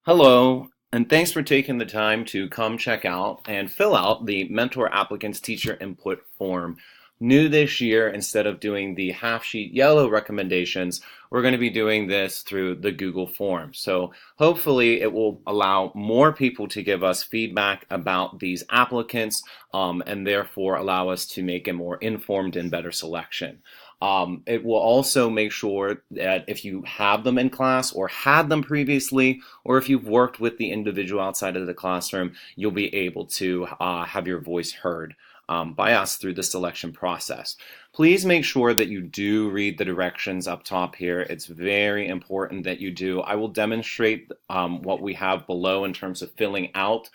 Hello, and thanks for taking the time to come check out and fill out the Mentor Applicants Teacher Input form. New this year, instead of doing the half sheet yellow recommendations, we're going to be doing this through the Google form. So hopefully it will allow more people to give us feedback about these applicants and therefore allow us to make a more informed and better selection. It will also make sure that if you have them in class or had them previously, or if you've worked with the individual outside of the classroom, you'll be able to have your voice heard by us through the selection process. Please make sure that you do read the directions up top here. It's very important that you do. I will demonstrate what we have below in terms of filling out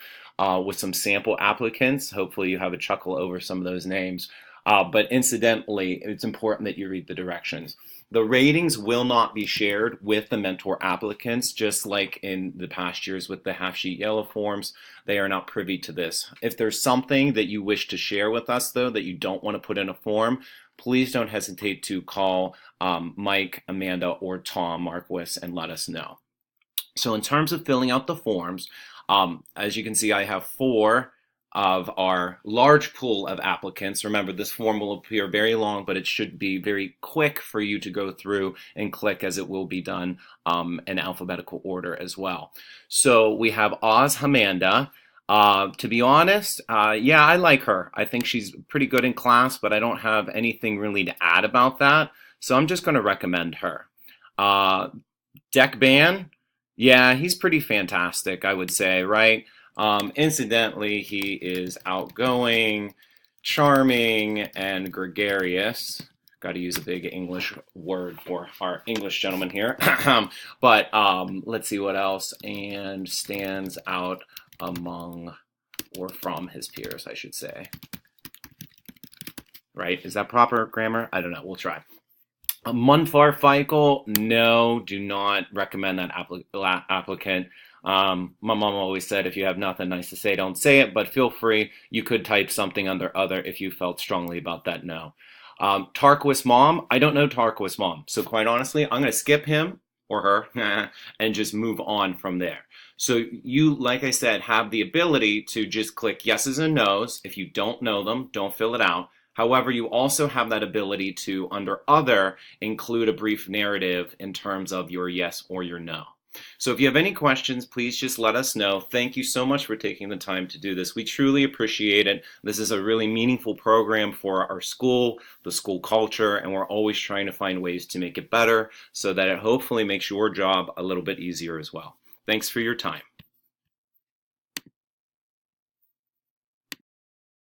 with some sample applicants. Hopefully you have a chuckle over some of those names. But incidentally, it's important that you read the directions. The ratings will not be shared with the mentor applicants, just like in the past years with the half sheet yellow forms. They are not privy to this. If there's something that you wish to share with us, though, that you don't want to put in a form, please don't hesitate to call Mike, Amanda, or Tom Marquis and let us know. So in terms of filling out the forms, as you can see, I have 4 of our large pool of applicants. Remember, this form will appear very long, but it should be very quick for you to go through and click, as it will be done in alphabetical order as well. So we have Oz Hamanda. To be honest, yeah, I like her. I think she's pretty good in class, but I don't have anything really to add about that. So I'm just going to recommend her. Deck Ban, yeah, he's pretty fantastic, I would say, right? Incidentally, he is outgoing, charming, and gregarious. Got to use a big English word for our English gentleman here. But let's see what else. And stands out among or from his peers, I should say. Right? Is that proper grammar? I don't know. We'll try. Munfar Feichel, no, do not recommend that applicant. My mom always said, if you have nothing nice to say, don't say it, but feel free. You could type something under other if you felt strongly about that no. Tarquis Mom, I don't know Tarquis Mom. So quite honestly, I'm going to skip him or her and just move on from there. So you, like I said, have the ability to just click yeses and nos. If you don't know them, don't fill it out. However, you also have that ability to, under other, include a brief narrative in terms of your yes or your no. So if you have any questions, please just let us know. Thank you so much for taking the time to do this. We truly appreciate it. This is a really meaningful program for our school, the school culture, and we're always trying to find ways to make it better so that it hopefully makes your job a little bit easier as well. Thanks for your time.